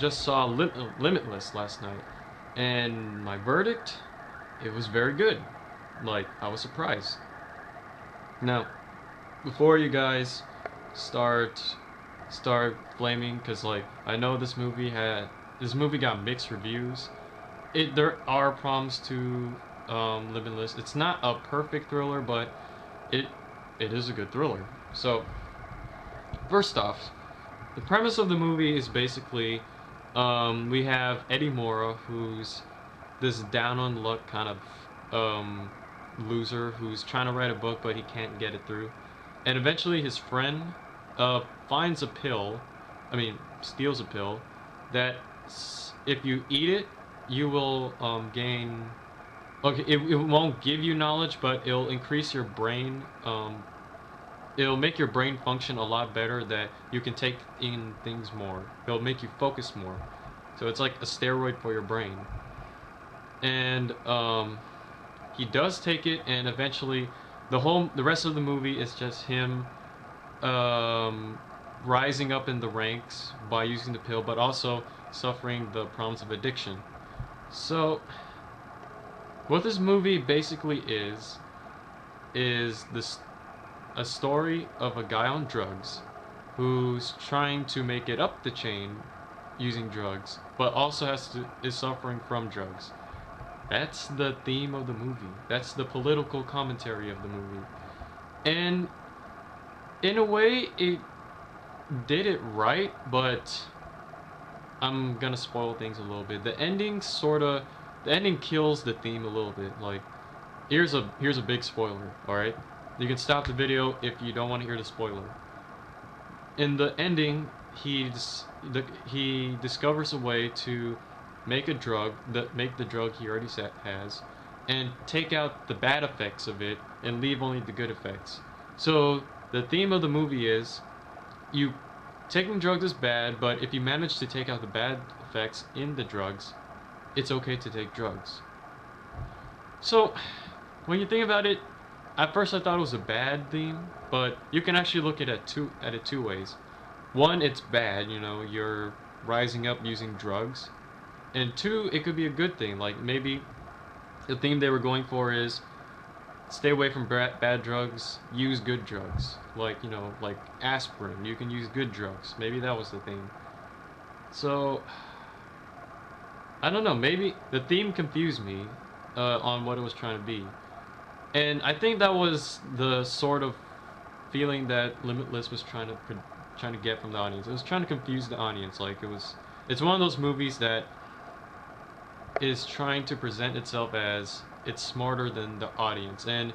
just saw Limitless last night, and my verdict, it was very good. Like, I was surprised. Now, before you guys start flaming, because like I know this movie got mixed reviews. There are problems to Limitless. It's not a perfect thriller, but it it is a good thriller. So first off, the premise of the movie is basically we have Eddie Mora, who's this down on luck kind of loser who's trying to write a book but he can't get it through, and eventually his friend finds a pill, steals a pill that if you eat it, you will gain. Okay, it won't give you knowledge, but it'll increase your brain. It'll make your brain function a lot better. That you can take in things more. It'll make you focus more. So it's like a steroid for your brain. And he does take it, and eventually, the rest of the movie is just him rising up in the ranks by using the pill, but also suffering the problems of addiction. So what this movie basically is this a story of a guy on drugs who's trying to make it up the chain using drugs, but also is suffering from drugs. That's the theme of the movie. That's the political commentary of the movie. And in a way, it did it right, but I'm gonna spoil things a little bit. The ending kills the theme a little bit. Like, here's a big spoiler. All right, you can stop the video if you don't want to hear the spoiler. In the ending, he discovers a way to make a drug make the drug he already has, and take out the bad effects of it and leave only the good effects. So the theme of the movie is you taking drugs is bad, but if you manage to take out the bad effects in the drugs, it's okay to take drugs. So when you think about it, at first I thought it was a bad theme, but you can actually look at it two ways. One, it's bad, you're rising up using drugs. And two, it could be a good thing. Like, maybe the theme they were going for is stay away from bad drugs, use good drugs. Like, like aspirin, you can use good drugs. Maybe that was the theme. So I don't know, maybe the theme confused me on what it was trying to be. And I think that was the sort of feeling that Limitless was trying to get from the audience. It was trying to confuse the audience. Like, it's one of those movies that is trying to present itself as it's smarter than the audience, and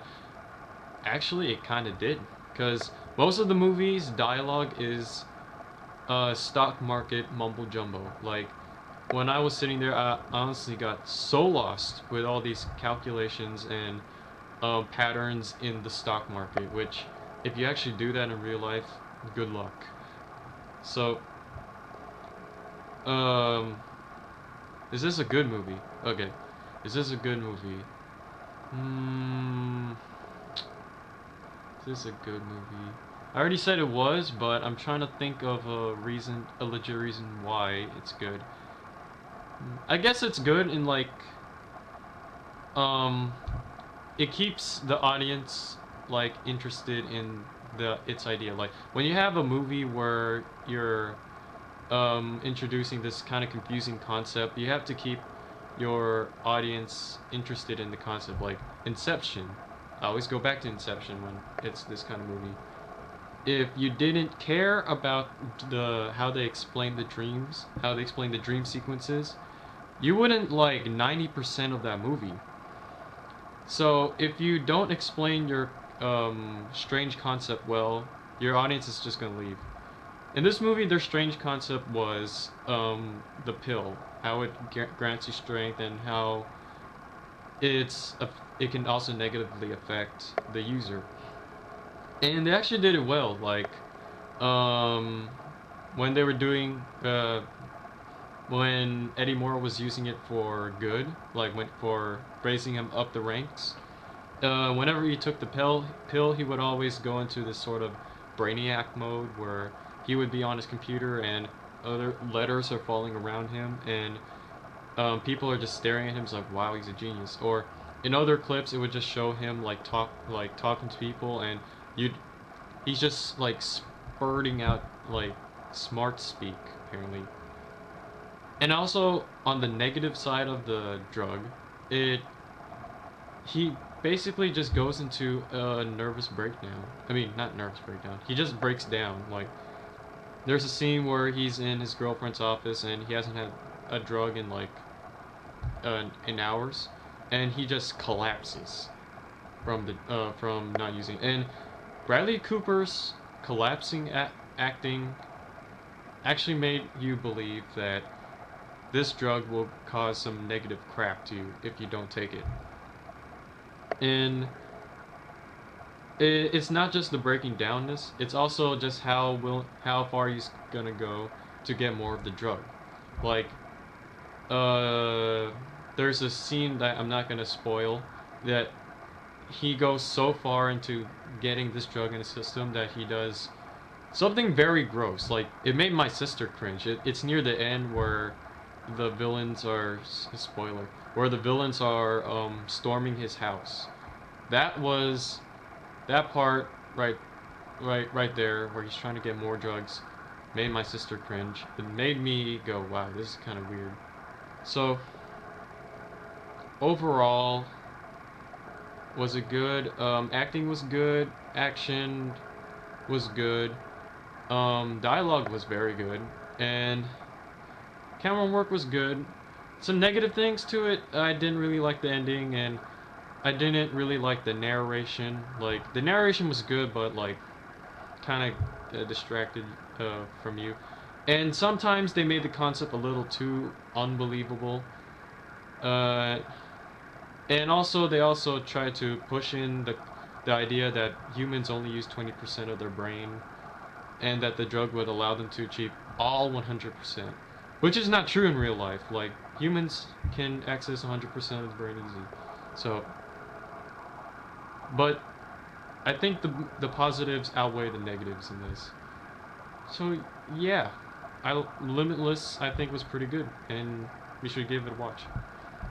actually it kind of did, because most of the movie's dialogue is stock market mumbo jumbo. Like, when I was sitting there, I honestly got so lost with all these calculations and patterns in the stock market, which if you actually do that in real life, good luck. So is this a good movie? Okay. Is this a good movie? Is this a good movie? I already said it was, but I'm trying to think of a legit reason why it's good. I guess it's good in like, it keeps the audience like interested in its idea. Like, when you have a movie where you're introducing this kind of confusing concept, you have to keep your audience interested in the concept. Like Inception, I always go back to Inception when it's this kind of movie. If you didn't care about how they explain the dreams, how they explain the dream sequences, you wouldn't like 90% of that movie. So if you don't explain your strange concept well, your audience is just gonna leave. In this movie, their strange concept was the pill, how it grants you strength, and how it can also negatively affect the user. And they actually did it well. Like, when they were doing when Eddie Moore was using it for good, like for raising him up the ranks. Whenever he took the pill, he would always go into this sort of brainiac mode where he would be on his computer and other letters are falling around him, and people are just staring at him. It's like, wow, he's a genius. Or in other clips, it would just show him like talking to people, and you he's just like spurting out like smart speak apparently. And also on the negative side of the drug, it he basically just goes into a nervous breakdown. I mean, not nervous breakdown. He just breaks down. Like there's a scene where he's in his girlfriend's office and he hasn't had a drug in like in hours, and he just collapses from not using. And Bradley Cooper's collapsing acting actually made you believe that this drug will cause some negative crap to you if you don't take it. And it's not just the breaking downness; it's also just how far he's gonna go to get more of the drug. Like, there's a scene that I'm not gonna spoil that he goes so far into getting this drug in his system that he does something very gross. Like, it made my sister cringe. It's near the end where the villains are spoiler where the villains are storming his house. That was that part right there where he's trying to get more drugs made my sister cringe. It made me go, wow, this is kind of weird. So overall, was it good? Acting was good. Action was good. Dialogue was very good, and camera work was good. Some negative things to it. I didn't really like the ending, and I didn't really like the narration. Like the narration was good, but like kind of distracted from you. And sometimes they made the concept a little too unbelievable. Uh, and also they also tried to push in the idea that humans only use 20% of their brain, and that the drug would allow them to achieve all 100%, which is not true in real life. Like humans can access 100% of the brain easy. So, but I think the positives outweigh the negatives in this. So yeah, Limitless I think was pretty good, and we should give it a watch.